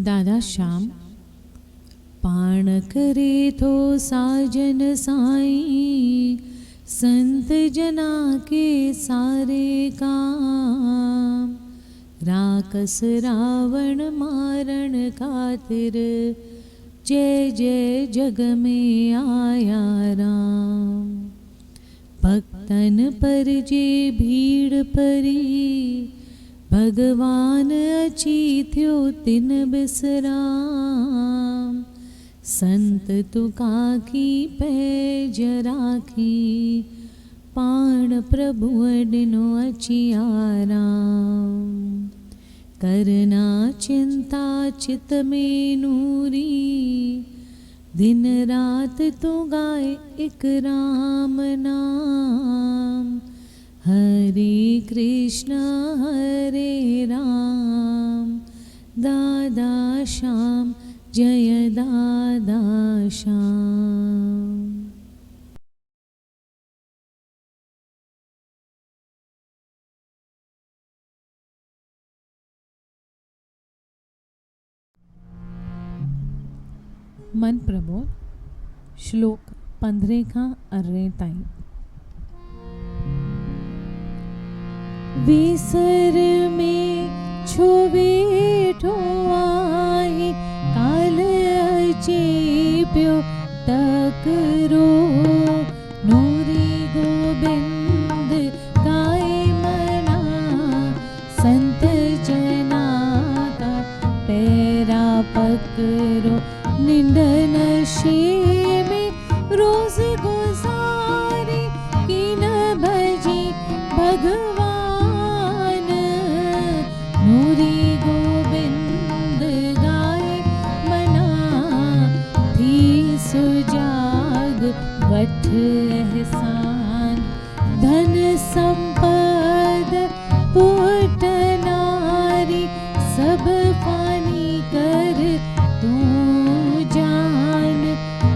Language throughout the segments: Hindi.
दादा श्याम पाण करे थो साजन साईं, संत जना के सारे काम। राकस रावण मारण खातिर, जय जय जग में आया राम। भक्तन पर जे भीड़ परी, भगवान अची थियो तिन बिसराम। संत तुका की पैज राखी, पाण प्रभु ॾिनो अची आराम। करना चिंता चित में नूरी, दिन रात तो गाए एक राम नाम। हरे कृष्ण हरे राम, दादा श्याम जय दादा श्याम। मन प्रबोध श्लोक 15 खां 18 ताईं। विसर में छो वेठो आहे, काल अचे पियो टकरो। नूरी गोबिंद गाए मना, संत जना का पैरा पकड़ो। निंद नशे में रोज गुजारे, की न भजी भगवान। नूरी गोबिंद गाए मना, थी सुजाग वठ एहसान। धन संपद पुट नारी, सब पानी कर तू जान।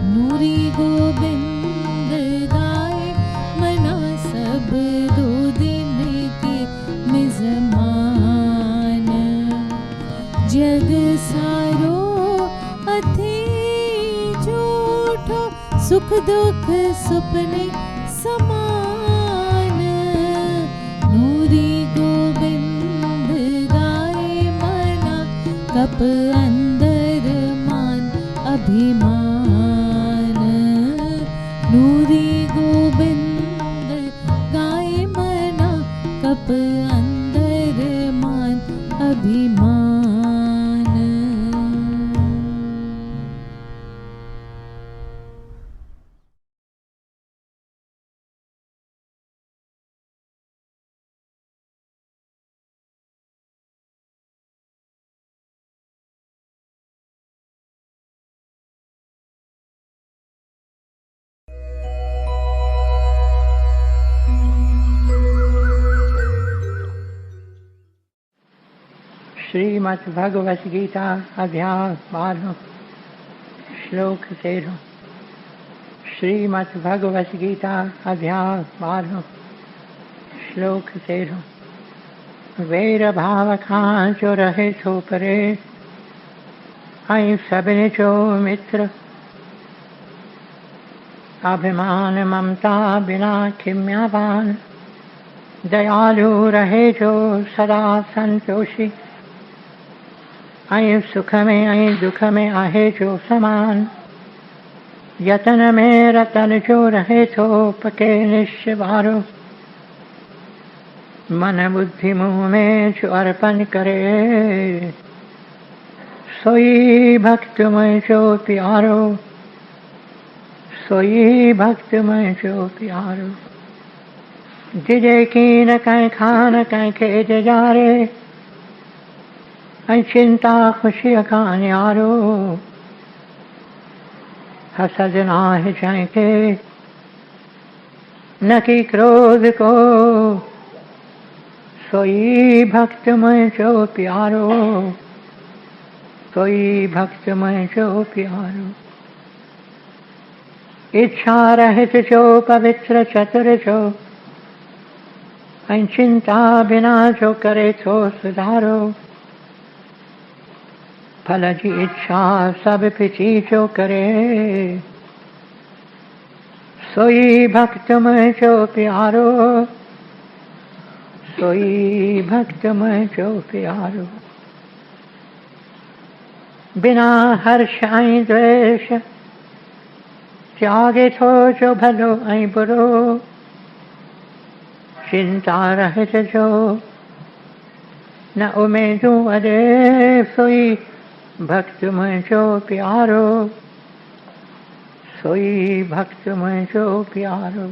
नूरी गोबिंद गाए मना, सब दो दिन के मिज़मान। जग सारो अथी झूठो, सुख दुख सुपने समान। नूरी गोबिंद गाए मना, कप अंदर मान अभिमान। नूरी गोबिंद गाए मना, कप अंदर मान अभिमान। श्रीमद् भगवत गीता अध्याय 12 श्लोक 13। श्रीमद् भगवत गीता अध्याय 12 श्लोक 13। वैर भाव खां जो रहे थो परे, ऐं सभिनी जो मित्र। अभिमान ममता बिना खिम्यावान, दयालु रहे जो सदा संतोषी। ऐं सुख में ऐं दुख में आहे जो समान। यतन में रतन जो रहे थो पके निश्चय वारो। मन बुद्धि मुँह में जो अर्पण करे, सोई भक्त में जो प्यारो। सोई भक्त में जो प्यारो। जिजे की न कहीं खान कहीं खेज जारे, ऐं चिंता खुशी का न्यारो। हसद नाहि जंहिंखे न की क्रोध को, सोई भक्त मुंहिंजो प्यारो। सोई भक्त मुंहिंजो प्यारो। इच्छा रहित जो पवित्र चतुर जो, ऐं चिंता बिना जो करे थो सुधारो। फल की इच्छा सब पिछी जो करे, सोई भक्त मैं जो प्यारो, सोई भक्त मैं जो प्यारो। बिना हर्ष आई द्वेष त्यागे थो जो भलो आई बुरो, चिंता रहित जो न उमेदू अरे, सोई भक्त मैं जो प्यारो, सोई भक्त मैं जो प्यारो।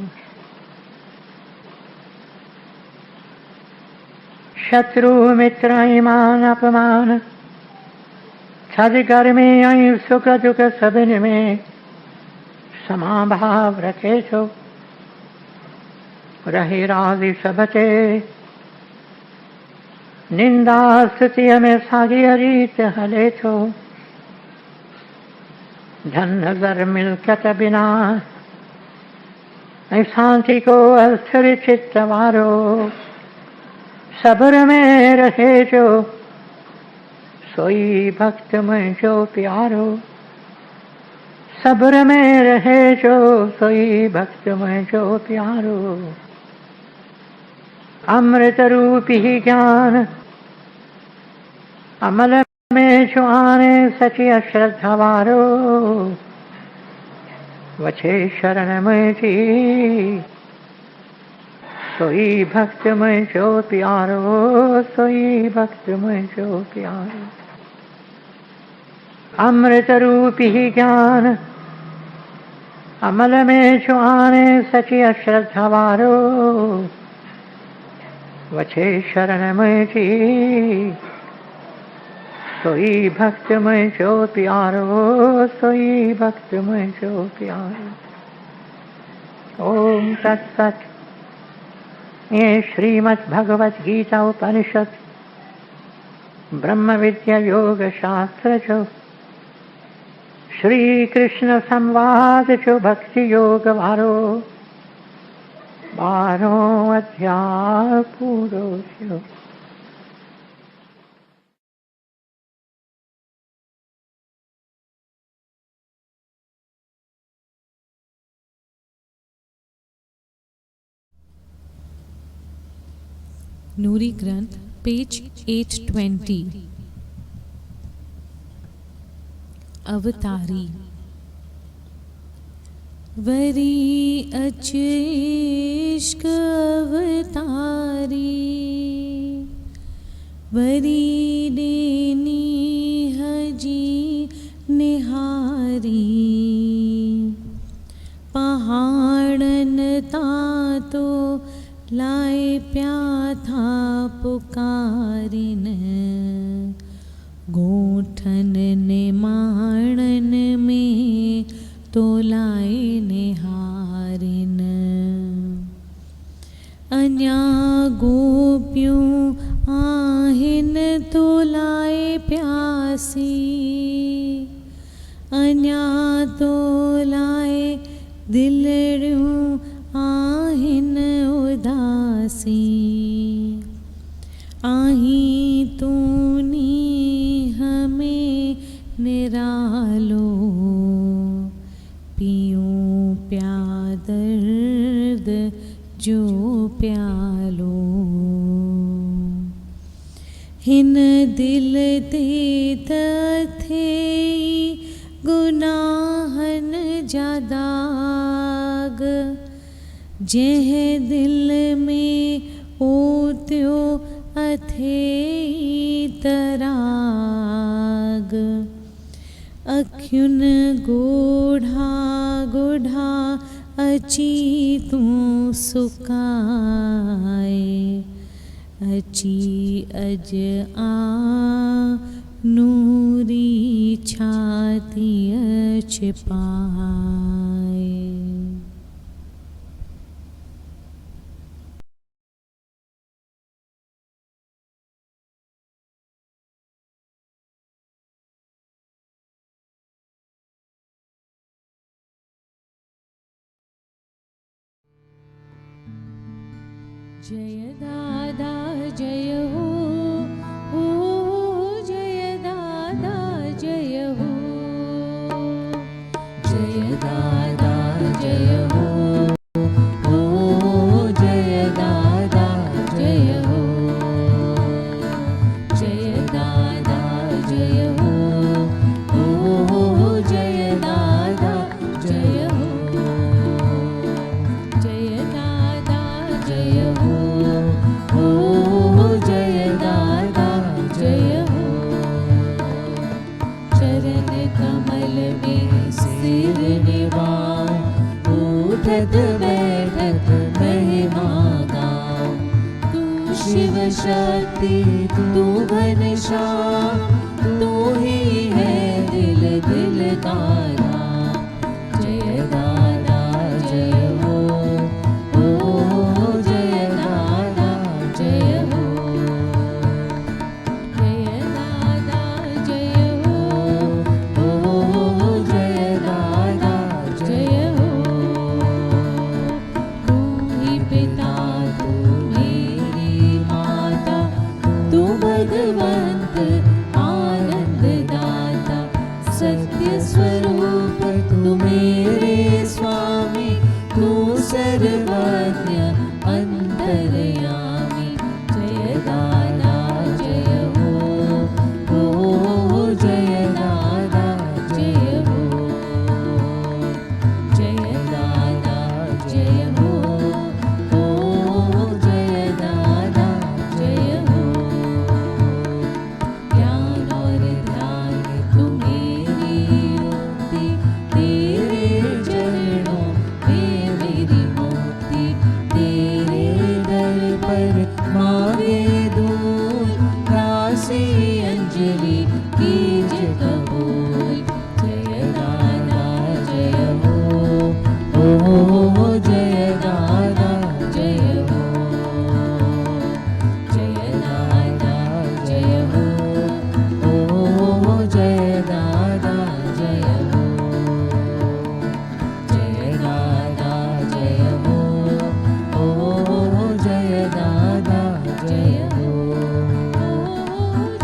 शत्रु मित्र ईमान अपमान, छद गर्मी आई सुख दुख सबिन में, समाभाव रखे छो रहे राजी सबते। निंदा स्तुति में सागी रीत हले छो, धन नजर मिलकत बिना शांति को अस्थिर चित्त वारो। सब्र में रहे जो सोई भक्त में जो प्यारो, सब्र में रहे जो सोई भक्त में जो प्यारो। अमृत रूपी ज्ञान अमल में जो आने सची अश्रद्धा वारो, वछे शरण में जी सोई भक्त में जो प्यारो, सोई भक्त में जो प्यारो। अमृत रूपी ज्ञान अमल में जो आने सची अश्रद्धा वारो, वछे शरण में जी सोई भक्त में जो प्यारो, सोई भक्त में जो प्यारो। ओम तत्सत। ये श्रीमद् भगवत गीता उपनिषद ब्रह्म विद्या योग शास्त्र जो श्री कृष्ण संवाद जो भक्ति योग वारो 12 अध्याय पूरो छो। नूरी ग्रंथ पेज 820। अवतारी। वरी अचेष्क अवतारी, वरी देनी हजी निहारी। पहाड़न तातो लाए प्या था पुकारिन, गोठन निमाणन में तो लाए निहारिन। अन्या गोपियों आहिन तो लाए प्यासी, अन्या तो लाए दिलड़ियों आहिन उदासी। आही तूनी हमें निरालो, पियूं प्या दर्द जो प्यालो। हिन दिल ते थे गुनाहन जा दाग, जह दिल में ओत्यो अथे तराग। अखियुन गोढ़ा गोढ़ा अची तूं सुकाए, अची अज आ नूरी छाती छिपाए। जय दादा जय हो जय दादा शिव शक्ति तू घनश्याम, तू ही है दिल दिल का राम। जय दादा जय हो, ओ जय दादा जय हो। जय दादा जय हो, ओ जय दादा जय हो। तू ही पिता तू मेरी माता, तू भगवंत आनंद दाता। सत्य स्वरूप तू मेरे स्वामी, तू सर्वज्ञ अंतर्यामी। जय दादा जय हो, ओ जय दादा जय हो। जय दादा जय हो, ओ जय दादा जय हो। ज्ञान और ध्यान तू मेरी मुक्ति, तेरे चरणों में मेरी मुक्ति। तेरे दर पर मांगे दूध, दासी अंजलि कीज कबूल। जय दादा जय हो, ओ जय दादा जय हो। जय दादा जय हो, ओ जय दादा जय हो। जय दादा जय हो, ओ जय दादा जय हो। ओ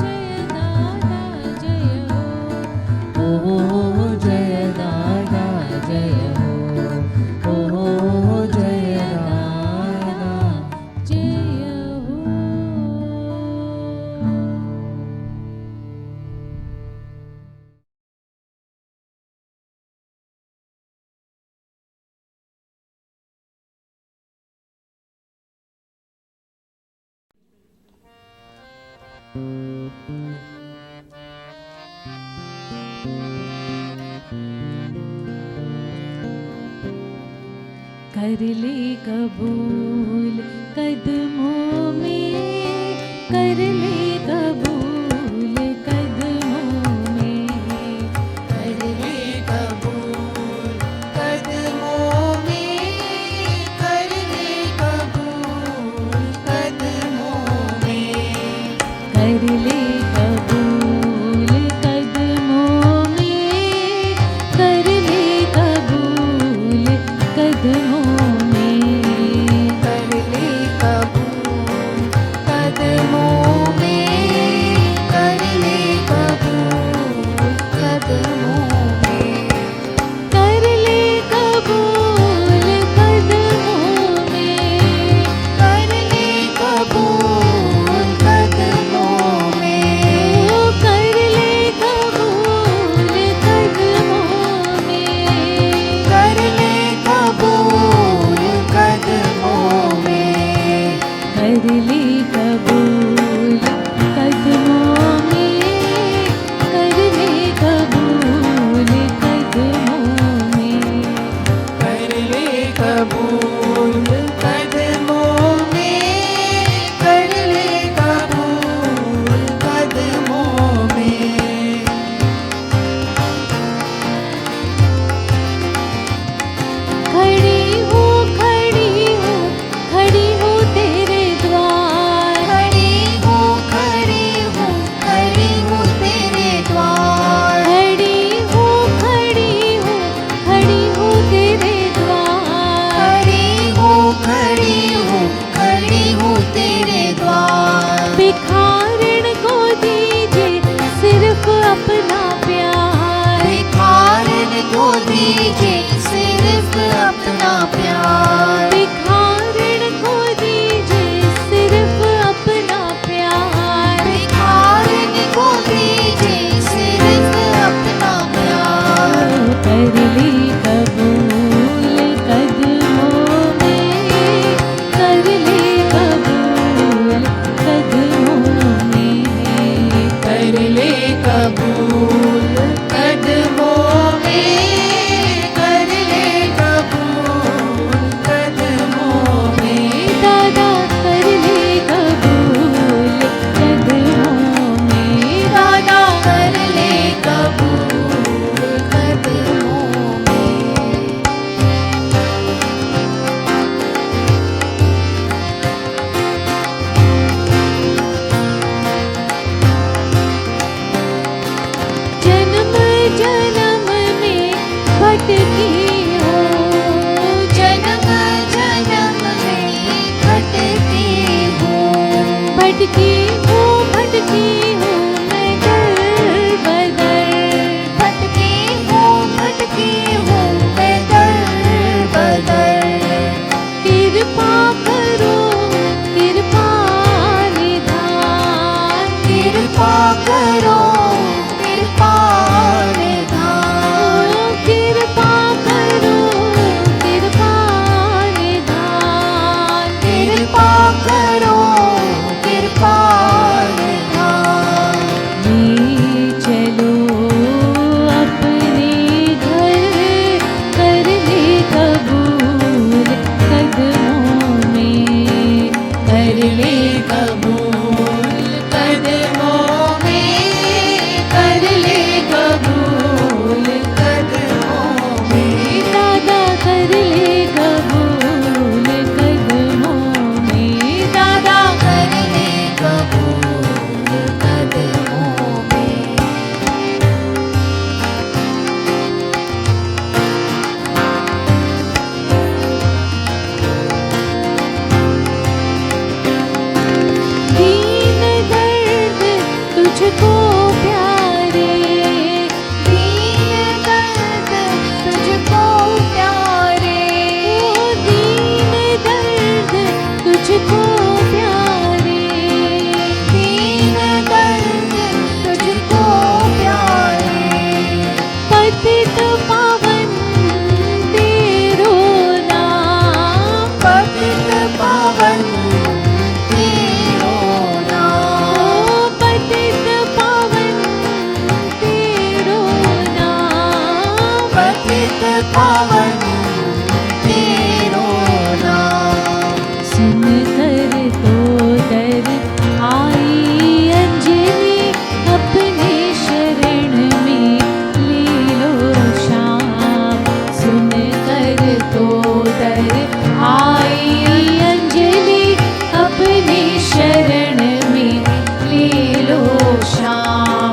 जय दादा जय हो, ओ जय दादा जय हो, ओ जय दादा जय हो। कर ले कबूल कदमों में, कर ले कबूल कदमों में। कर ले कबूल कदमों में, कर ले कबूल कदमों में। कर ले कबूल कदमों में, कर ले कबूल कदमों में। कर ले कबूल कदमों में, कर ले कबूल कदमों में। कर ले कबूल कदमों में, कर ले कबूल कदमों में। कर ले कबूल कदमों में, कर ले कबूल कदमों में। कर ले कबूल कदमों में, कर ले कबूल कदमों में। कर ले कबूल कदमों में, कर ले कबूल कदमों में। खड़ी हूँ खड़ी हूँ खड़ी हूँ तेरे द्वार। खड़ी हूँ खड़ी हूँ खड़ी हूँ तेरे द्वार। खड़ी हूँ खड़ी हूँ खड़ी हूँ तेरे द्वार। खड़ी हूँ खड़ी हूँ खड़ी हूँ तेरे द्वार। भिखारिण को दीजिए सिर्फ अपना प्यार। भिखारिण को दीजिए सिर्फ अपना प्यार। भिखारिण को दीजिए सिर्फ अपना प्यार। भिखारिण को दीजिए सिर्फ अपना प्यार। कर ले कबूल कदमों में, कर ले कबूल कदमों में। कर ले कबूल कदमों में, कर ले कबूल हूँ भटकी हूँ मैं दर बदर, भटकी हूँ मैं दर बदर। कृपा करो कृपा निधान, कृपा करो कृपा निधान, कृपा करो कृपा निधान, कृपा करो कृपा निधान। ले चलो अपने घर कर ले कबूल कदमों में, कर ले कबूल कदमों में, कर ले कबूल कदमों में। दादा कर ले कबूल कदमों में, दादा कर ले कबूल कदमों में। दीन दर्द तुझको प्यारे, दीन दर्द तुझको प्यारे, ओ दीन दर्द तुझको प्यारे, दीन दर्द तुझको प्यारे। पतित पावन तेरो नाम, पतित पावन तेरो नाम, पतित पावन तेरो नाम, पतित पावन तेरो नाम। सुन कर तो दर आई अंजलि, अपने शरण में ले लो श्याम। सुन कर तो दर आई अंजलि, अपने शरण में ले लो श्याम,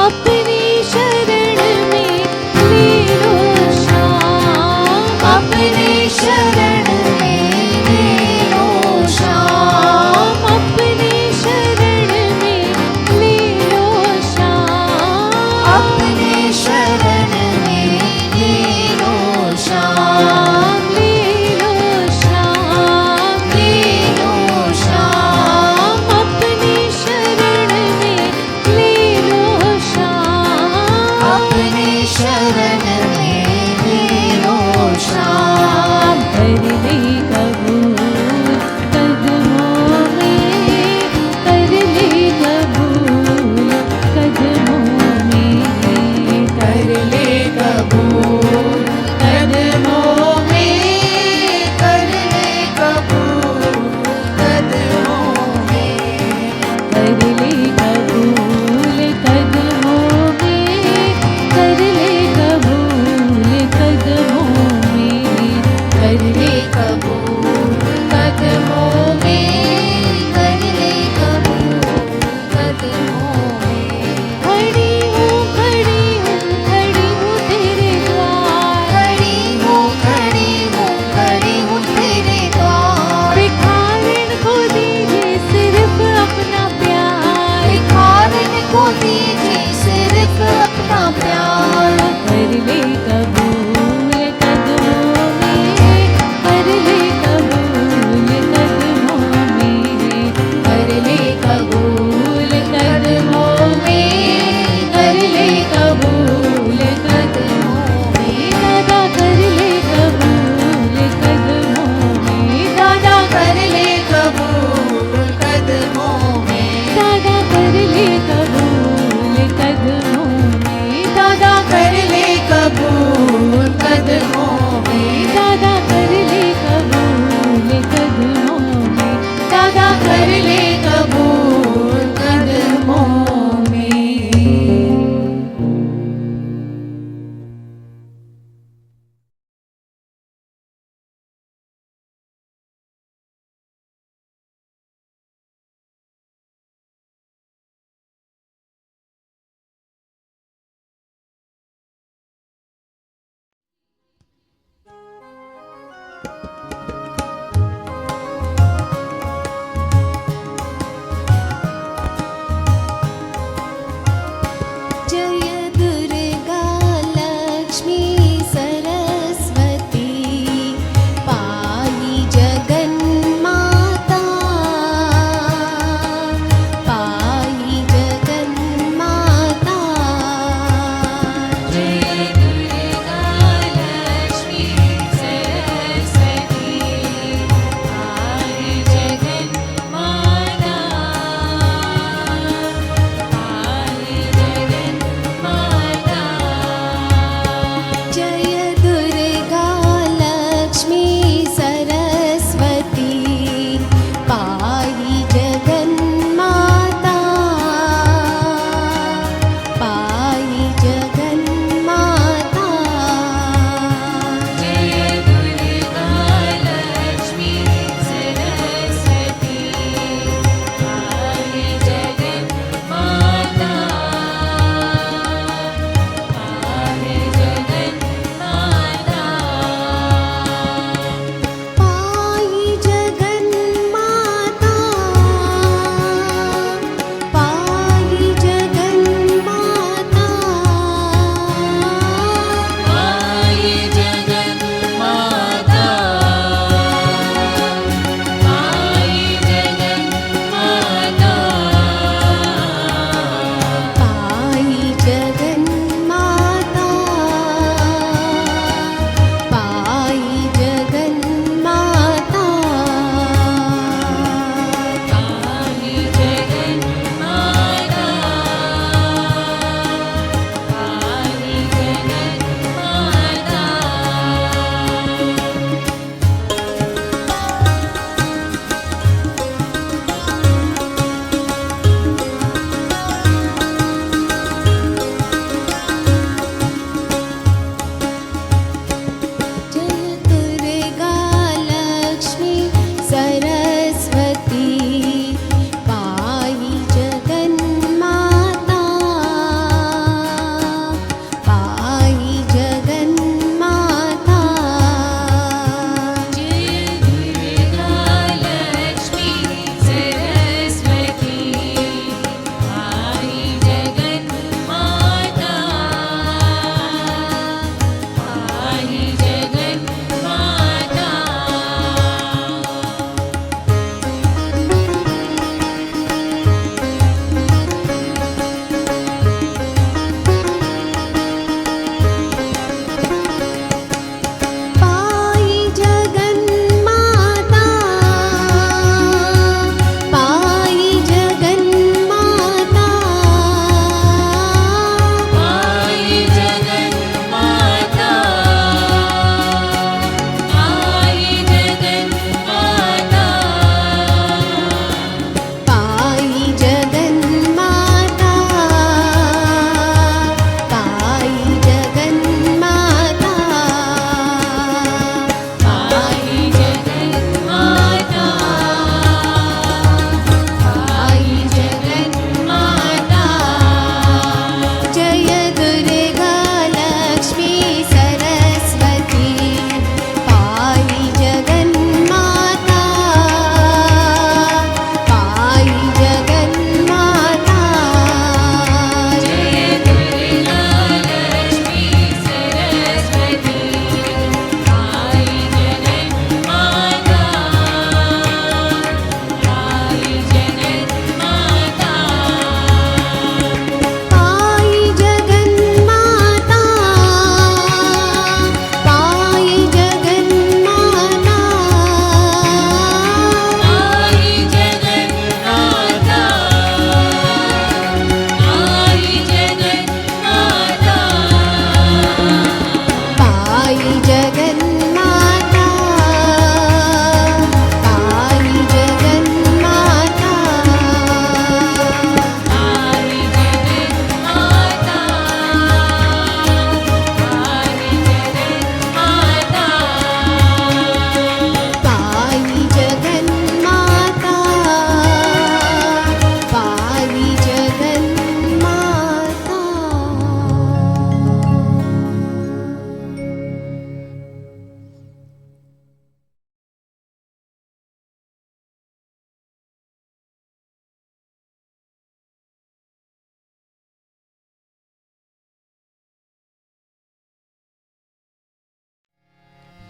अपनी शरण में ले लो श्याम, अपनी शरण में ले लो श्याम, अपनी शरण में ले लो श्याम, अपनी शरण में ले लो श्याम, ले लो श्याम, ले लो श्याम, अपनी शरण में ले लो श्याम, अपनी शरण में ले लो श्याम। कर ले कबूल कदमों में, कर ले कबूल कदमों में, कर ले कबूल कदमों में, कर ले कबूल कदमों में, कर ले कबूल कदमों में, कर ले कबूल कदमों में, कर ले कबूल कदमों में, कर ले कबूल कदमों में। खड़ी हूँ तेरे द्वार, खड़ी हूँ तेरे द्वार। भिखारिन को दीजिए सिर्फ अपना प्यार,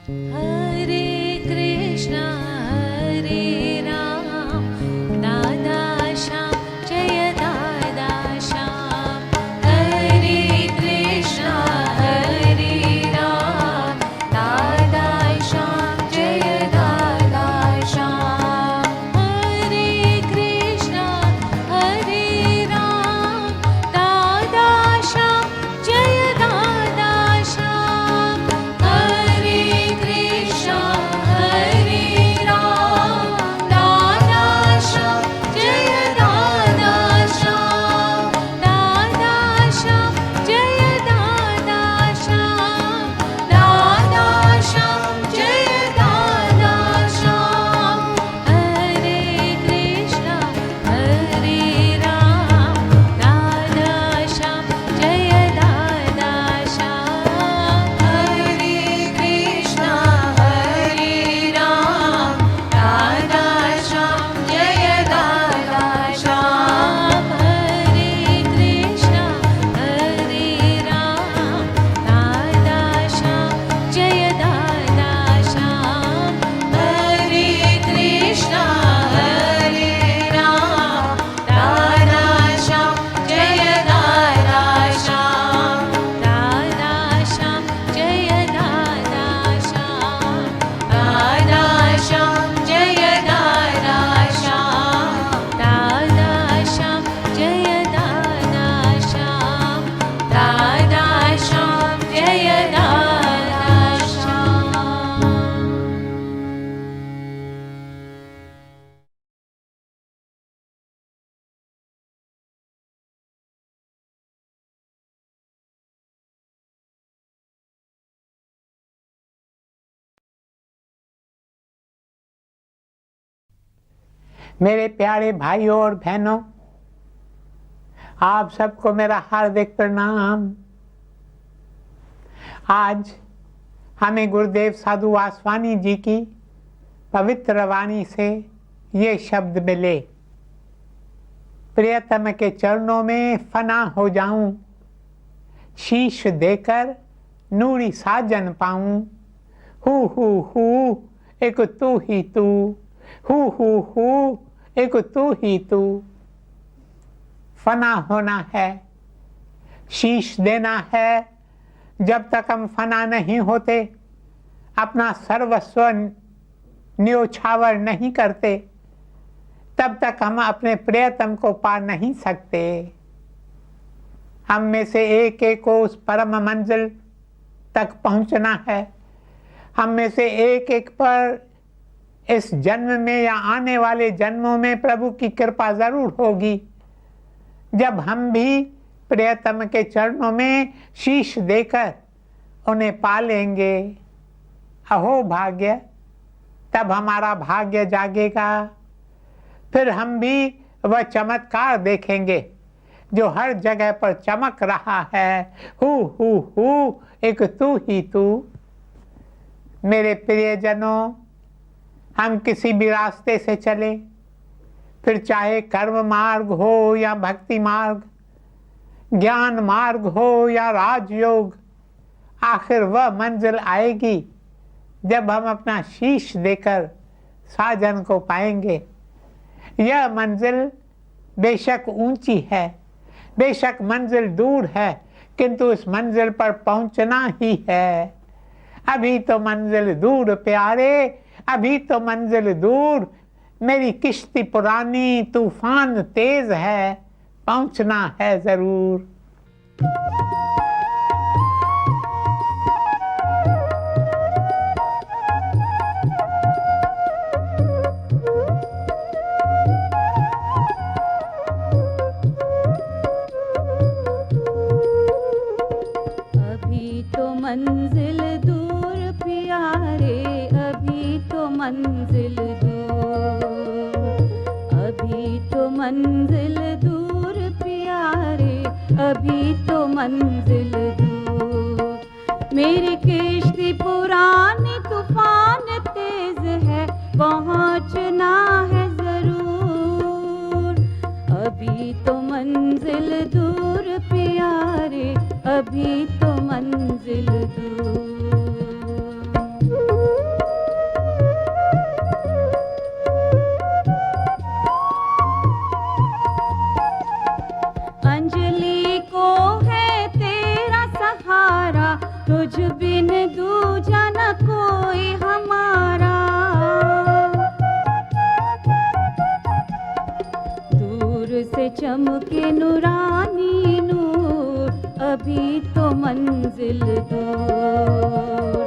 हरे कृष्णा हरे राम दादा श्याम जय दादा श्याम हरे कृष्णा हरे राम दादा श्याम जय दादा श्याम हरे कृष्णा हरे राम दादा श्याम जय दादा श्याम हरे कृष्णा हरे राम दादा श्याम जय दादा श्याम दादा श्याम जय दादा श्याम दादा श्याम जय दादा श्याम हरे कृष्णा हरे राम दादा श्याम जय दादा श्याम हरे कृष्णा हरे राम दादा श्याम जय दादा श्याम हरे कृष्णा हरे राम दादा श्याम जय दादा श्याम हरे कृष्णा हरे राम दादा श्याम जय दादा श्याम दादा श्याम जय दादा श्याम दादा श्याम जय दादा श्याम दादा श्याम जय दादा श्याम दादा श्याम जय दादा श्याम मेरे प्यारे भाइयों और बहनों, आप सबको मेरा हार्दिक प्रणाम। आज हमें गुरुदेव साधु वासवानी जी की पवित्र वाणी से ये शब्द मिले, प्रियतम के चरणों में फना हो जाऊं, शीश देकर नूरी साजन पाऊं। हु एक तू ही तू, हु एक तू ही तू। फना होना है, शीश देना है। जब तक हम फना नहीं होते, अपना सर्वस्व न्योछावर नहीं करते, तब तक हम अपने प्रियतम को पा नहीं सकते। हम में से एक एक को उस परम मंजिल तक पहुंचना है। हम में से एक एक पर इस जन्म में या आने वाले जन्मों में प्रभु की कृपा जरूर होगी, जब हम भी प्रियतम के चरणों में शीश देकर उन्हें पा लेंगे। अहो भाग्य, तब हमारा भाग्य जागेगा। फिर हम भी वह चमत्कार देखेंगे जो हर जगह पर चमक रहा है। हु एक तू ही तू। मेरे प्रियजनों, हम किसी भी रास्ते से चले, फिर चाहे कर्म मार्ग हो या भक्ति मार्ग, ज्ञान मार्ग हो या राजयोग, आखिर वह मंजिल आएगी जब हम अपना शीश देकर साजन को पाएंगे। यह मंजिल बेशक ऊंची है, बेशक मंजिल दूर है, किंतु इस मंजिल पर पहुंचना ही है। अभी तो मंजिल दूर प्यारे, अभी तो मंजिल दूर। मेरी किश्ती पुरानी, तूफान तेज है, पहुंचना है जरूर। अभी तो मंजिल दूर प्यारे, अभी तो मंजिल दूर, अभी तो मंजिल दूर प्यारे, अभी तो मंजिल दूर। मेरी किश्ती पुरानी, तूफान तेज है, पहुंचना है जरूर। अभी तो मंजिल दूर प्यारे, अभी तो मंजिल दूर। तुझ बिन दूजा न कोई हमारा। दूर से चमके नूरानी नूर, अभी तो मंजिल दूर,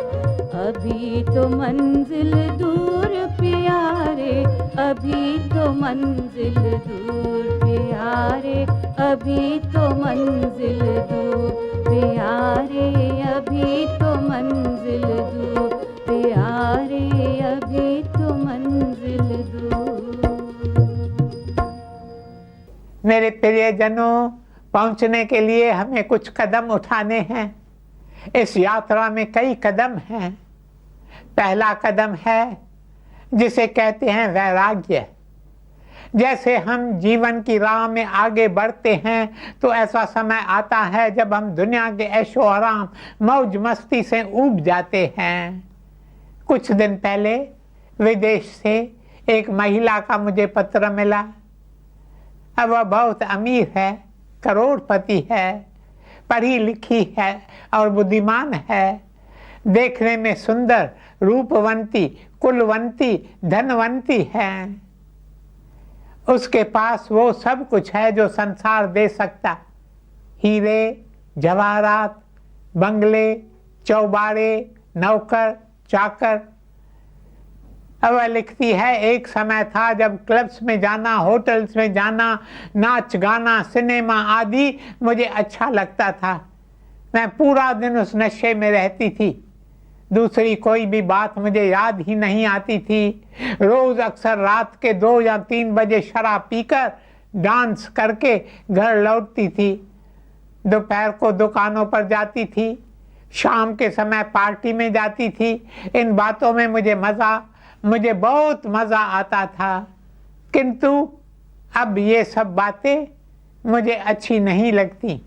अभी तो मंजिल दूर प्यारे, अभी तो मंजिल दूर प्यारे, अभी तो मंजिल दूर प्यारे, अभी तो मंजिल दूर प्यारे, अभी तो मंजिल दूर। मेरे प्रियजनों, पहुंचने के लिए हमें कुछ कदम उठाने हैं। इस यात्रा में कई कदम हैं। पहला कदम है जिसे कहते हैं वैराग्य। जैसे हम जीवन की राह में आगे बढ़ते हैं तो ऐसा समय आता है जब हम दुनिया के ऐशो आराम मौज मस्ती से ऊब जाते हैं। कुछ दिन पहले विदेश से एक महिला का मुझे पत्र मिला। अब वह बहुत अमीर है, करोड़पति है, पढ़ी लिखी है और बुद्धिमान है, देखने में सुंदर, रूपवंती, कुलवंती, धनवंती है। उसके पास वो सब कुछ है जो संसार दे सकता। हीरे, जवाहरात, बंगले, चौबारे, नौकर, चाकर। अब वह लिखती है, एक समय था जब क्लब्स में जाना, होटल्स में जाना, नाच गाना, सिनेमा आदि मुझे अच्छा लगता था। मैं पूरा दिन उस नशे में रहती थी। दूसरी कोई भी बात मुझे याद ही नहीं आती थी। रोज अक्सर रात के 2 या 3 बजे शराब पीकर डांस करके घर लौटती थी। दोपहर को दुकानों पर जाती थी, शाम के समय पार्टी में जाती थी। इन बातों में मुझे बहुत मज़ा आता था, किंतु अब ये सब बातें मुझे अच्छी नहीं लगती।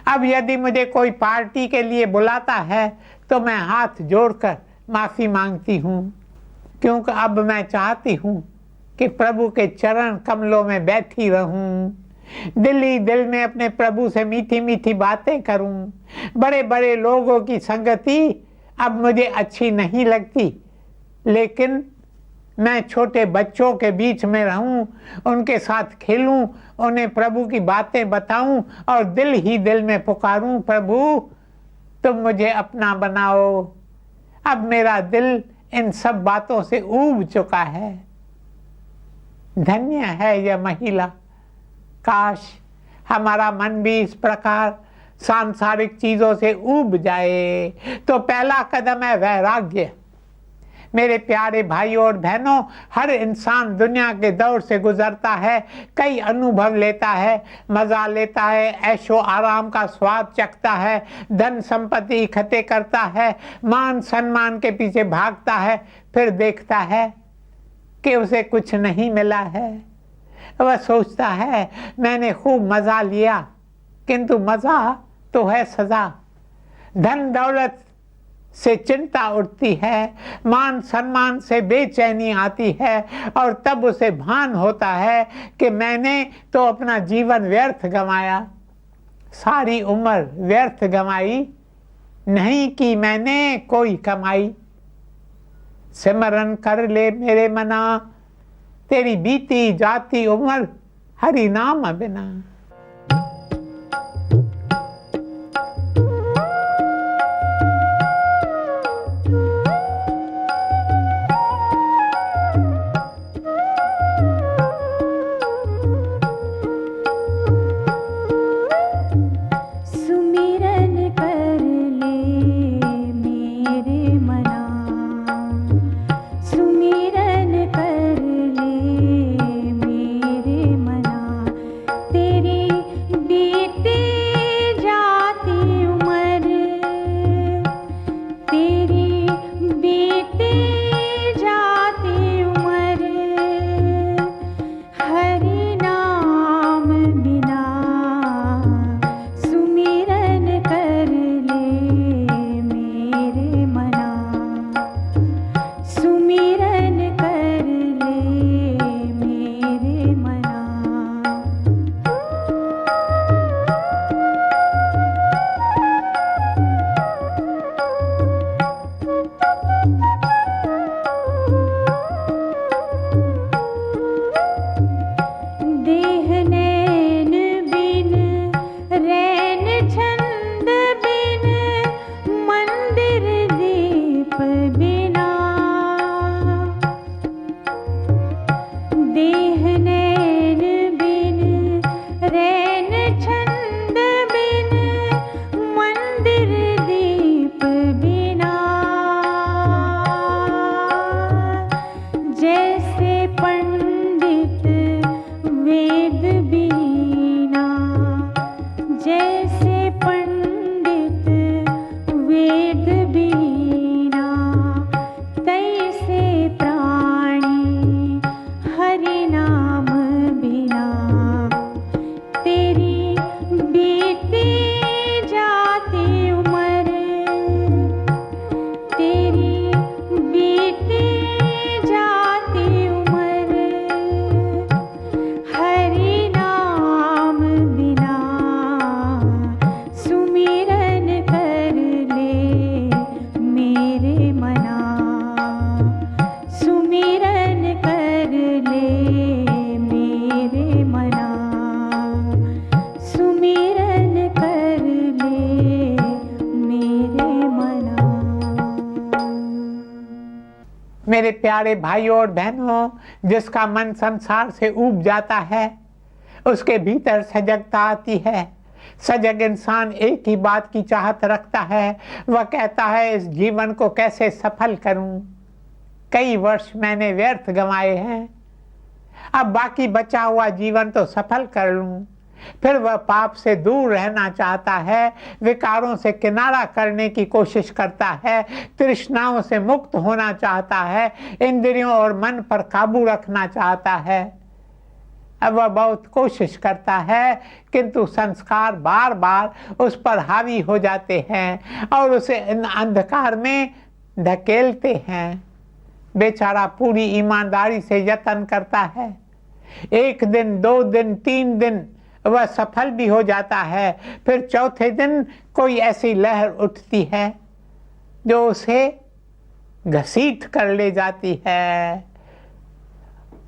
अब यदि मुझे कोई पार्टी के लिए बुलाता है तो मैं हाथ जोड़कर माफ़ी मांगती हूँ, क्योंकि अब मैं चाहती हूँ कि प्रभु के चरण कमलों में बैठी रहूँ, दिल ही दिल में अपने प्रभु से मीठी मीठी बातें करूँ। बड़े बड़े लोगों की संगति अब मुझे अच्छी नहीं लगती, लेकिन मैं छोटे बच्चों के बीच में रहूं, उनके साथ खेलूं, उन्हें प्रभु की बातें बताऊं और दिल ही दिल में पुकारूं, प्रभु तुम मुझे अपना बनाओ। अब मेरा दिल इन सब बातों से ऊब चुका है। धन्य है यह महिला। काश हमारा मन भी इस प्रकार सांसारिक चीजों से ऊब जाए। तो पहला कदम है वैराग्य। मेरे प्यारे भाइयों और बहनों, हर इंसान दुनिया के दौर से गुजरता है, कई अनुभव लेता है, मज़ा लेता है, ऐशो आराम का स्वाद चखता है, धन संपत्ति इकट्ठे करता है, मान सम्मान के पीछे भागता है, फिर देखता है कि उसे कुछ नहीं मिला है। वह सोचता है मैंने खूब मज़ा लिया, किंतु मज़ा तो है सज़ा। धन दौलत से चिंता उठती है, मान सम्मान से बेचैनी आती है और तब उसे भान होता है कि मैंने तो अपना जीवन व्यर्थ गंवाया, सारी उम्र व्यर्थ गंवाई, नहीं की मैंने कोई कमाई। सिमरन कर ले मेरे मना, तेरी बीती जाती उम्र हरि नाम बिना। तेरे मेरे प्यारे भाइयों और बहनों, जिसका मन संसार से ऊब जाता है, उसके भीतर सजगता आती है। सजग इंसान एक ही बात की चाहत रखता है, वह कहता है इस जीवन को कैसे सफल करूं। कई वर्ष मैंने व्यर्थ गंवाए हैं, अब बाकी बचा हुआ जीवन तो सफल कर लूं। फिर वह पाप से दूर रहना चाहता है, विकारों से किनारा करने की कोशिश करता है, तृष्णाओं से मुक्त होना चाहता है, इंद्रियों और मन पर काबू रखना चाहता है। अब वह बहुत कोशिश करता है, किंतु संस्कार बार बार उस पर हावी हो जाते हैं और उसे अंधकार में धकेलते हैं। बेचारा पूरी ईमानदारी से यत्न करता है। 1 दिन, 2 दिन, 3 दिन वह सफल भी हो जाता है, फिर चौथे दिन कोई ऐसी लहर उठती है जो उसे घसीट कर ले जाती है।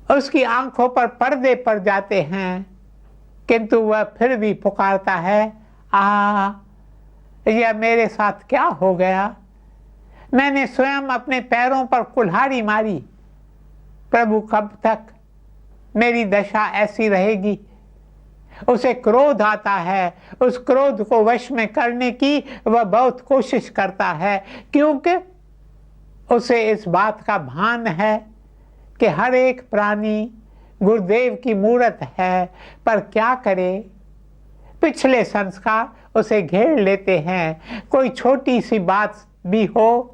उसकी आंखों पर पर्दे पड़ जाते हैं, किंतु वह फिर भी पुकारता है, यह मेरे साथ क्या हो गया। मैंने स्वयं अपने पैरों पर कुल्हाड़ी मारी। प्रभु कब तक मेरी दशा ऐसी रहेगी। उसे क्रोध आता है, उस क्रोध को वश में करने की वह बहुत कोशिश करता है, क्योंकि उसे इस बात का भान है कि हर एक प्राणी गुरुदेव की मूरत है, पर क्या करे, पिछले संस्कार उसे घेर लेते हैं। कोई छोटी सी बात भी हो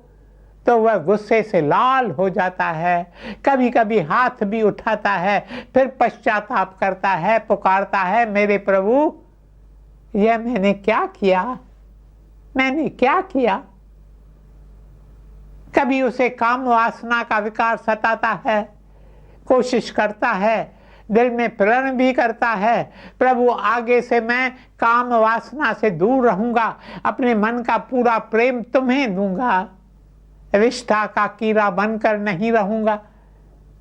तो वह गुस्से से लाल हो जाता है, कभी कभी हाथ भी उठाता है, फिर पश्चाताप करता है, पुकारता है, मेरे प्रभु यह मैंने क्या किया, मैंने क्या किया। कभी उसे काम वासना का विकार सताता है, कोशिश करता है, दिल में प्रण भी करता है, प्रभु आगे से मैं काम वासना से दूर रहूंगा, अपने मन का पूरा प्रेम तुम्हें दूंगा, रिश्ता का कीड़ा बनकर नहीं रहूंगा।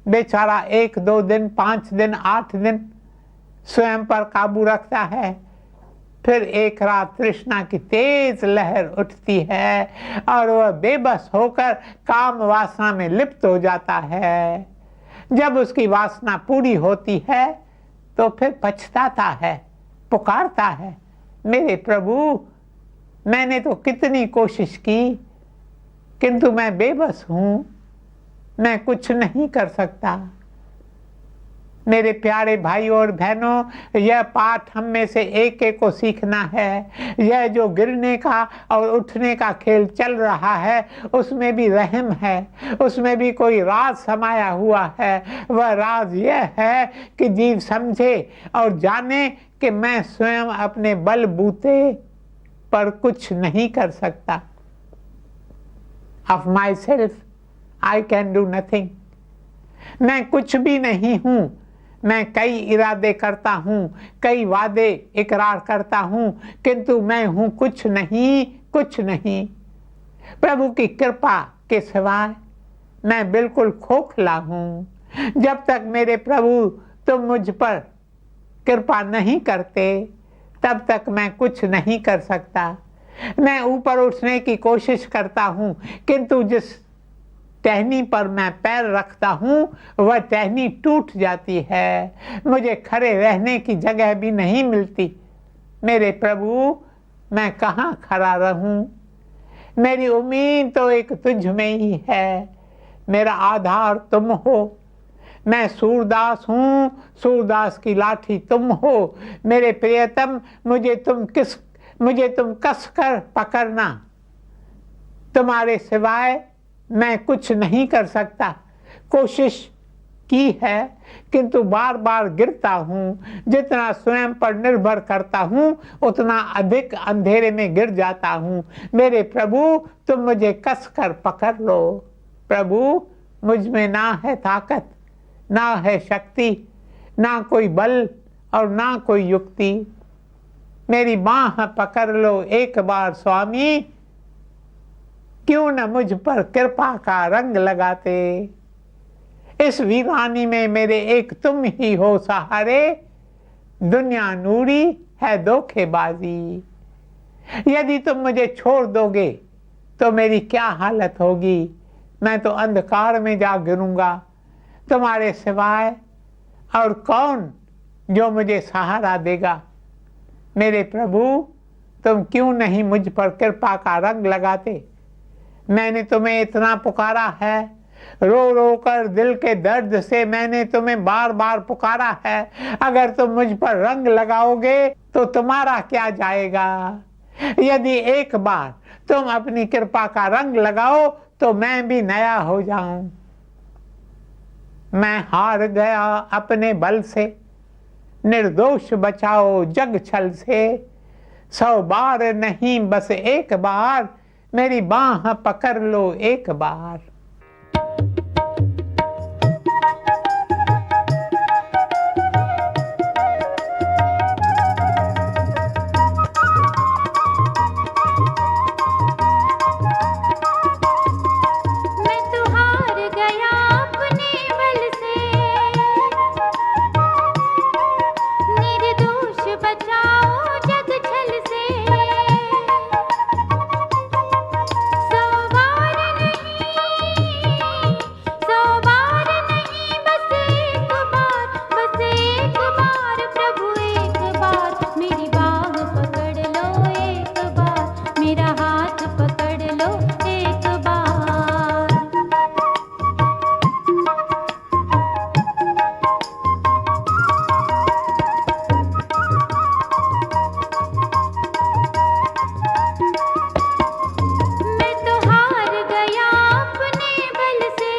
बेचारा 1, 2 दिन, 5 दिन, 8 दिन स्वयं पर काबू रखता है, फिर एक रात तृष्णा की तेज लहर उठती है और वह बेबस होकर काम वासना में लिप्त हो जाता है। जब उसकी वासना पूरी होती है तो फिर पछताता है, पुकारता है, मेरे प्रभु मैंने तो कितनी कोशिश की, किंतु मैं बेबस हूं, मैं कुछ नहीं कर सकता। मेरे प्यारे भाइयों और बहनों, यह पाठ हम में से एक एक को सीखना है। यह जो गिरने का और उठने का खेल चल रहा है, उसमें भी रहम है, उसमें भी कोई राज समाया हुआ है। वह राज यह है कि जीव समझे और जाने कि मैं स्वयं अपने बलबूते पर कुछ नहीं कर सकता। Of myself, I can do nothing. मैं कुछ भी नहीं हूं। मैं कई इरादे करता हूं, कई वादे इकरार करता हूं, किंतु मैं हूं कुछ नहीं, कुछ नहीं। प्रभु की कृपा के सिवाय मैं बिल्कुल खोखला हूं। जब तक मेरे प्रभु तुम मुझ पर कृपा नहीं करते, तब तक मैं कुछ नहीं कर सकता। मैं ऊपर उठने की कोशिश करता हूं, किंतु जिस टहनी पर मैं पैर रखता हूं वह टहनी टूट जाती है। मुझे खड़े रहने की जगह भी नहीं मिलती। मेरे प्रभु मैं कहाँ खड़ा रहूं। मेरी उम्मीद तो एक तुझ में ही है, मेरा आधार तुम हो। मैं सूरदास हूँ, सूरदास की लाठी तुम हो। मेरे प्रियतम मुझे तुम कस कर पकड़ना, तुम्हारे सिवाय मैं कुछ नहीं कर सकता। कोशिश की है, किंतु बार बार गिरता हूँ। जितना स्वयं पर निर्भर करता हूँ उतना अधिक अंधेरे में गिर जाता हूँ। मेरे प्रभु तुम मुझे कस कर पकड़ लो। प्रभु मुझ में ना है ताकत, ना है शक्ति, ना कोई बल और ना कोई युक्ति। मेरी बाह पकड़ लो एक बार स्वामी, क्यों न मुझ पर कृपा का रंग लगाते। इस वीरानी में मेरे एक तुम ही हो सहारे, दुनिया नूरी है धोखेबाजी। यदि तुम मुझे छोड़ दोगे तो मेरी क्या हालत होगी। मैं तो अंधकार में जा गिरूंगा। तुम्हारे सिवाय और कौन जो मुझे सहारा देगा। मेरे प्रभु, तुम क्यों नहीं मुझ पर कृपा का रंग लगाते। मैंने तुम्हें इतना पुकारा है, रो रो कर दिल के दर्द से मैंने तुम्हें बार बार पुकारा है। अगर तुम मुझ पर रंग लगाओगे तो तुम्हारा क्या जाएगा। यदि एक बार तुम अपनी कृपा का रंग लगाओ तो मैं भी नया हो जाऊं। मैं हार गया अपने बल से, निर्दोष बचाओ जग छल से। 100 बार नहीं बस एक बार, मेरी बाह पकड़ लो एक बार। मैं तो हार गया अपने बल से, निर्दोष बचाओ जग छल से। 100 बार नहीं, 100 बार नहीं बस एक बार, बस एक बार प्रभु एक बार। मेरी बाह पकड़ लो एक बार, मेरा हाथ पकड़ लो एक बार। मैं तो हार गया अपने बल से,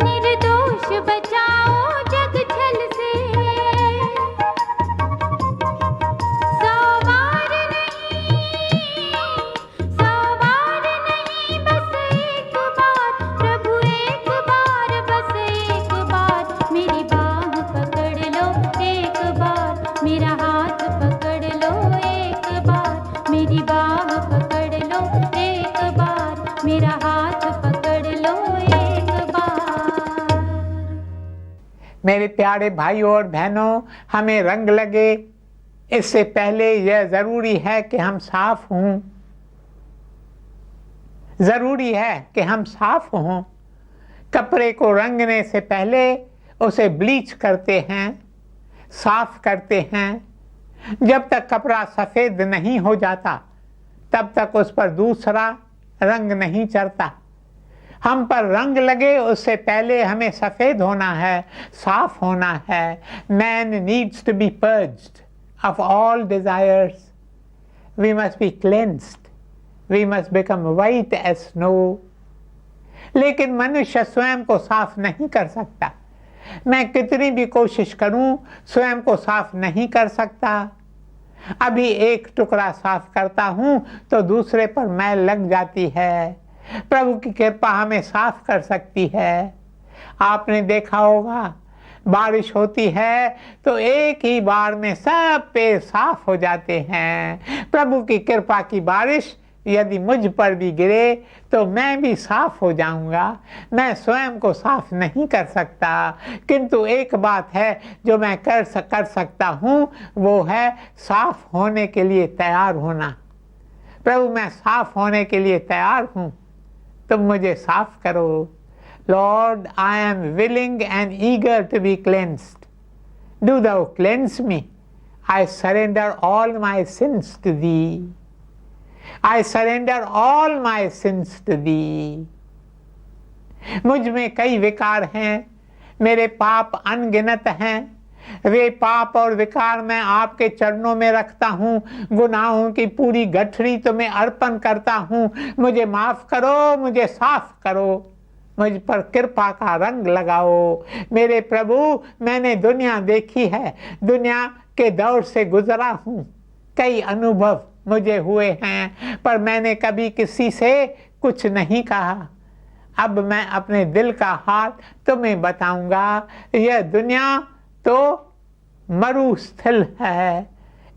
निर्दोष बचाओ जग छल से। 100 बार नहीं, 100 बार नहीं बस एक बार, प्रभु एक बार, बस एक बार। मेरी बाह पकड़ लो एक बार, मेरा हाथ पकड़ लो एक बार। मेरी बाह पकड़ लो एक बार, मेरा हाथ पकड़ लो एक बार। मेरे प्यारे भाइयों और बहनों, हमें रंग लगे इससे पहले यह जरूरी है कि हम साफ हों। जरूरी है कि हम साफ हों। कपड़े को रंगने से पहले उसे ब्लीच करते हैं, साफ करते हैं। जब तक कपड़ा सफेद नहीं हो जाता तब तक उस पर दूसरा रंग नहीं चढ़ता। हम पर रंग लगे उससे पहले हमें सफेद होना है, साफ होना है। Man needs to be purged of all desires. We must be cleansed. We must become white as snow. लेकिन मनुष्य स्वयं को साफ नहीं कर सकता। मैं कितनी भी कोशिश करूं स्वयं को साफ नहीं कर सकता। अभी एक टुकड़ा साफ करता हूं तो दूसरे पर मैल लग जाती है। प्रभु की कृपा हमें साफ कर सकती है। आपने देखा होगा बारिश होती है तो एक ही बार में सब पेड़ साफ हो जाते हैं। प्रभु की कृपा की बारिश यदि मुझ पर भी गिरे तो मैं भी साफ हो जाऊंगा। मैं स्वयं को साफ नहीं कर सकता, किंतु एक बात है जो मैं कर सकता हूँ, वो है साफ होने के लिए तैयार होना। प्रभु, मैं साफ होने के लिए तैयार हूँ, तुम मुझे साफ करो। Lord, I am willing and eager to be cleansed. Do thou cleanse me. I surrender all my sins to thee. I surrender all my sins to thee. मुझ में कई विकार हैं, मेरे पाप अनगिनत हैं। वे पाप और विकार मैं आपके चरणों में रखता हूँ। गुनाहों की पूरी गठरी तुम्हें अर्पण करता हूँ। मुझे माफ करो, मुझे साफ करो, मुझ पर कृपा का रंग लगाओ। मेरे प्रभु, मैंने दुनिया देखी है, दुनिया के दौर से गुजरा हूँ। कई अनुभव मुझे हुए हैं, पर मैंने कभी किसी से कुछ नहीं कहा। अब मैं अपने दिल का हाल तुम्हें बताऊंगा। यह दुनिया तो मरुस्थल है,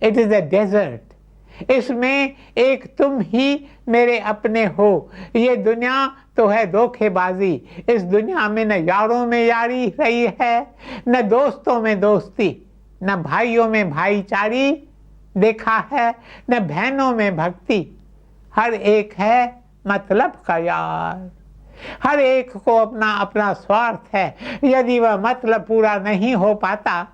इट इज अ डेजर्ट। इसमें एक तुम ही मेरे अपने हो। ये दुनिया तो है धोखेबाजी। इस दुनिया में न यारों में यारी रही है, न दोस्तों में दोस्ती, न भाइयों में भाईचारी देखा है, न बहनों में भक्ति। हर एक है मतलब का यार। हर एक को अपना अपना स्वार्थ है। यदि वह मतलब पूरा नहीं हो पाता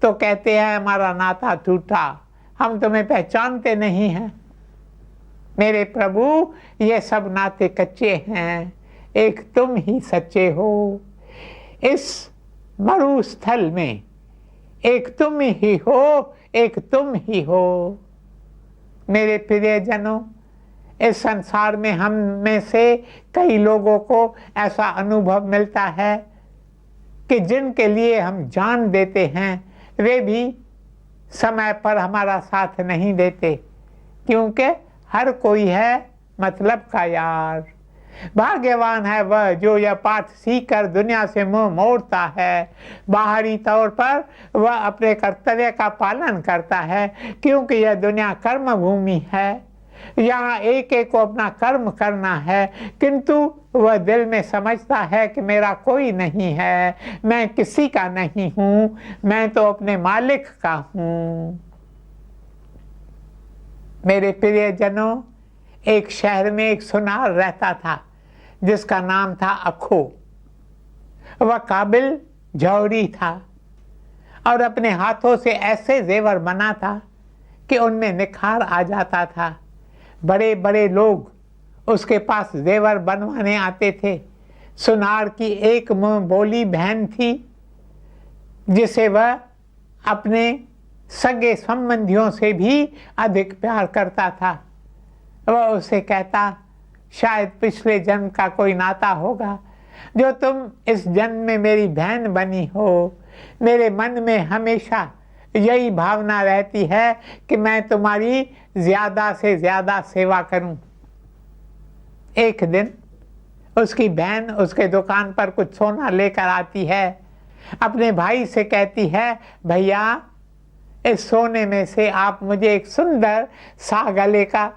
तो कहते हैं हमारा नाता टूटा, हम तुम्हें पहचानते नहीं हैं। मेरे प्रभु, ये सब नाते कच्चे हैं, एक तुम ही सच्चे हो। इस मरुस्थल में एक तुम ही हो, एक तुम ही हो। मेरे प्रियजनों, इस संसार में हम में से कई लोगों को ऐसा अनुभव मिलता है कि जिनके लिए हम जान देते हैं वे भी समय पर हमारा साथ नहीं देते, क्योंकि हर कोई है मतलब का यार। भाग्यवान है वह जो यह पाठ सीखकर दुनिया से मुंह मोड़ता है। बाहरी तौर पर वह अपने कर्तव्य का पालन करता है, क्योंकि यह दुनिया कर्म भूमि है। यहाँ एक एक को अपना कर्म करना है, किंतु वह दिल में समझता है कि मेरा कोई नहीं है, मैं किसी का नहीं हूँ, मैं तो अपने मालिक का हूँ। मेरे प्रियजनों, एक शहर में एक सुनार रहता था जिसका नाम था अखो। वह काबिल जौहरी था और अपने हाथों से ऐसे जेवर बनाता कि उनमें निखार आ जाता था। बड़े बड़े लोग उसके पास जेवर बनवाने आते थे। सुनार की एक मुंह बोली बहन थी जिसे वह अपने सगे संबंधियों से भी अधिक प्यार करता था। वह उसे कहता, शायद पिछले जन्म का कोई नाता होगा जो तुम इस जन्म में मेरी बहन बनी हो। मेरे मन में हमेशा यही भावना रहती है कि मैं तुम्हारी ज्यादा से ज्यादा सेवा करूं। एक दिन उसकी बहन उसके दुकान पर कुछ सोना लेकर आती है। अपने भाई से कहती है, भैया इस सोने में से आप मुझे एक सुंदर सा गले का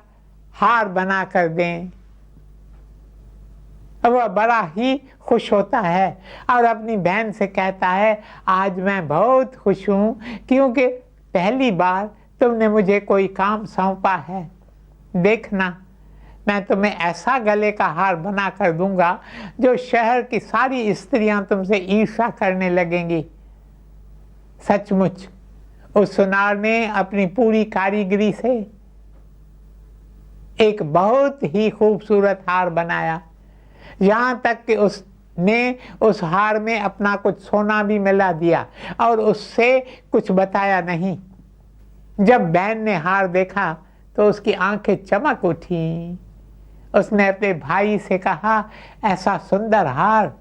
हार बना कर दें। वह बड़ा ही खुश होता है और अपनी बहन से कहता है, आज मैं बहुत खुश हूँ क्योंकि पहली बार तुमने मुझे कोई काम सौंपा है। देखना, मैं तुम्हें ऐसा गले का हार बना कर दूंगा जो शहर की सारी स्त्रियां तुमसे ईर्ष्या करने लगेंगी। सचमुच उस सुनार ने अपनी पूरी कारीगरी से एक बहुत ही खूबसूरत हार बनाया, यहाँ तक कि उसने उस हार में अपना कुछ सोना भी मिला दिया और उससे कुछ बताया नहीं। जब बहन ने हार देखा तो उसकी आंखें चमक उठी। उसने अपने भाई से कहा, ऐसा सुंदर हार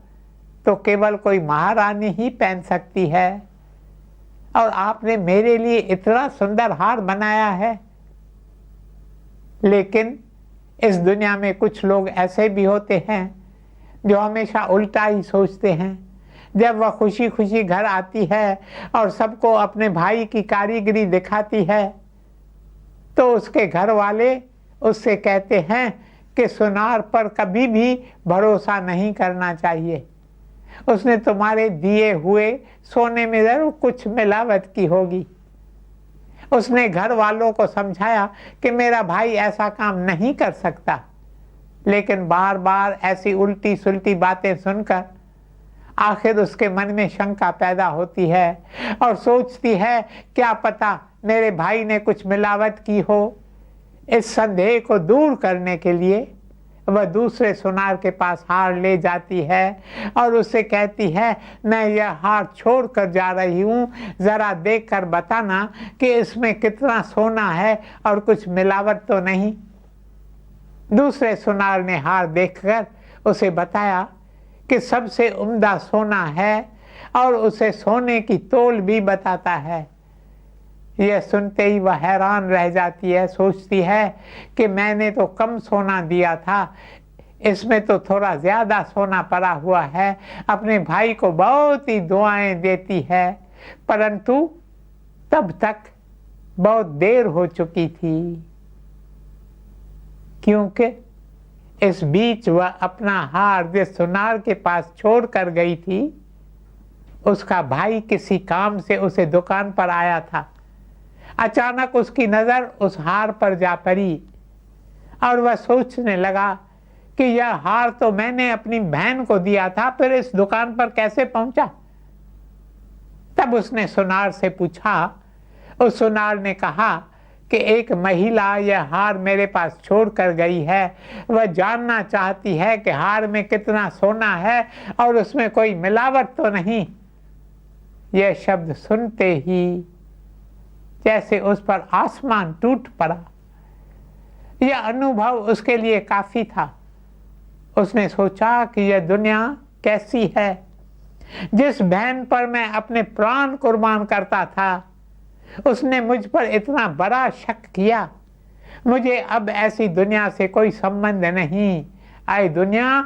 तो केवल कोई महारानी ही पहन सकती है और आपने मेरे लिए इतना सुंदर हार बनाया है। लेकिन इस दुनिया में कुछ लोग ऐसे भी होते हैं जो हमेशा उल्टा ही सोचते हैं। जब वह खुशी खुशी घर आती है और सबको अपने भाई की कारीगरी दिखाती है तो उसके घर वाले उससे कहते हैं कि सुनार पर कभी भी भरोसा नहीं करना चाहिए। उसने तुम्हारे दिए हुए सोने में जरूर कुछ मिलावट की होगी। उसने घर वालों को समझाया कि मेरा भाई ऐसा काम नहीं कर सकता, लेकिन बार बार ऐसी उल्टी सुलटी बातें सुनकर आखिर उसके मन में शंका पैदा होती है और सोचती है, क्या पता मेरे भाई ने कुछ मिलावट की हो। इस संदेह को दूर करने के लिए वह दूसरे सुनार के पास हार ले जाती है और उससे कहती है, मैं यह हार छोड़ कर जा रही हूँ, ज़रा देख कर बताना कि इसमें कितना सोना है और कुछ मिलावट तो नहीं। दूसरे सुनार ने हार देखकर उसे बताया कि सबसे उम्दा सोना है और उसे सोने की तौल भी बताता है। यह सुनते ही वह हैरान रह जाती है, सोचती है कि मैंने तो कम सोना दिया था, इसमें तो थोड़ा ज़्यादा सोना पड़ा हुआ है। अपने भाई को बहुत ही दुआएं देती है, परंतु तब तक बहुत देर हो चुकी थी, क्योंकि इस बीच वह अपना हार जिस सुनार के पास छोड़ कर गई थी, उसका भाई किसी काम से उसे दुकान पर आया था। अचानक उसकी नज़र उस हार पर जा पड़ी और वह सोचने लगा कि यह हार तो मैंने अपनी बहन को दिया था, फिर इस दुकान पर कैसे पहुंचा। तब उसने सुनार से पूछा। उस सुनार ने कहा कि एक महिला यह हार मेरे पास छोड़ कर गई है। वह जानना चाहती है कि हार में कितना सोना है और उसमें कोई मिलावट तो नहीं। यह शब्द सुनते ही जैसे उस पर आसमान टूट पड़ा। यह अनुभव उसके लिए काफी था। उसने सोचा कि यह दुनिया कैसी है। जिस बहन पर मैं अपने प्राण कुर्बान करता था, उसने मुझ पर इतना बड़ा शक किया। मुझे अब ऐसी दुनिया से कोई संबंध नहीं। आए दुनिया,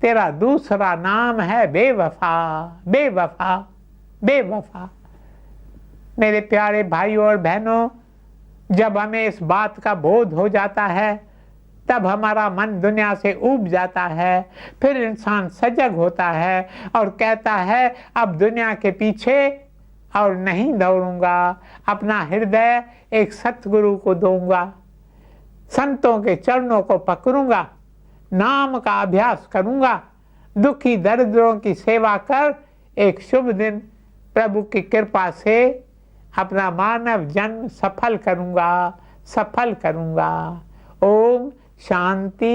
तेरा दूसरा नाम है बेवफा, बेवफा, बेवफा। मेरे प्यारे भाइयों और बहनों, जब हमें इस बात का बोध हो जाता है, तब हमारा मन दुनिया से ऊब जाता है। फिर इंसान सजग होता है और कहता है, अब दुनिया के पीछे और नहीं दौड़ूंगा। अपना हृदय एक सतगुरु को दूंगा, संतों के चरणों को पकड़ूंगा, नाम का अभ्यास करूंगा, दुखी दरिद्रों की सेवा कर एक शुभ दिन प्रभु की कृपा से अपना मानव जन्म सफल करूंगा, सफल करूंगा। ओम शांति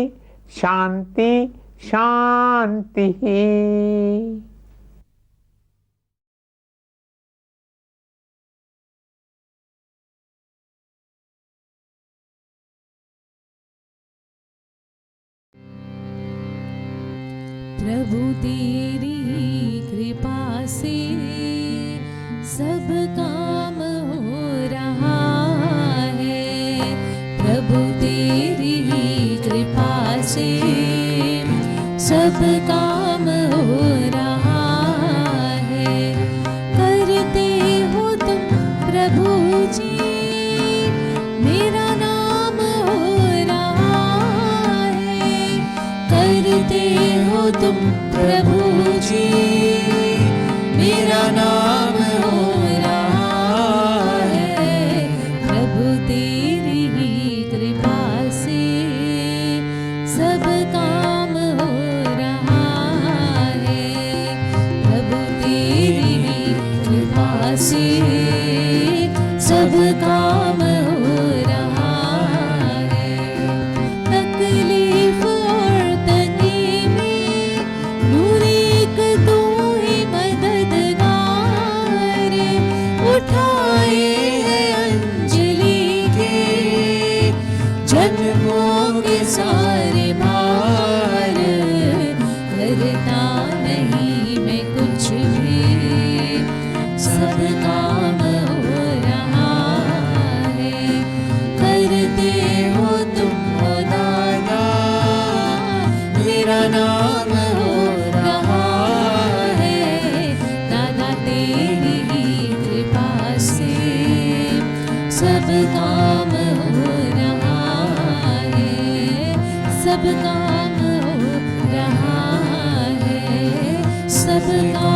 शांति शांति। प्रभु तेरी कृपा से सब काम हो रहा है। प्रभु तेरी कृपा से सब काम हो रहा है। करते हो तुम प्रभु जी, मेरा नाम हो रहा है। करते हो तुम प्रभु जी, मेरा नाम हो रहा है। प्रभु तेरी ही कृपा से सब काम हो रहा है। प्रभु तेरी ही कृपा से सब काम हो रहा है। तकलीफ और तंगी में नूर एक तू ही मददगार। उठाए हैं अंजलि के जन्मों के सारे भार। करता नहीं मैं कुछ भी, सब काम हो रहा है। करते हो तुम हो दादा, मेरा नाम हो रहा है। दादा तेरी ही कृपा से सब काम हो रहा है। सब काम हो रहा है। सब काम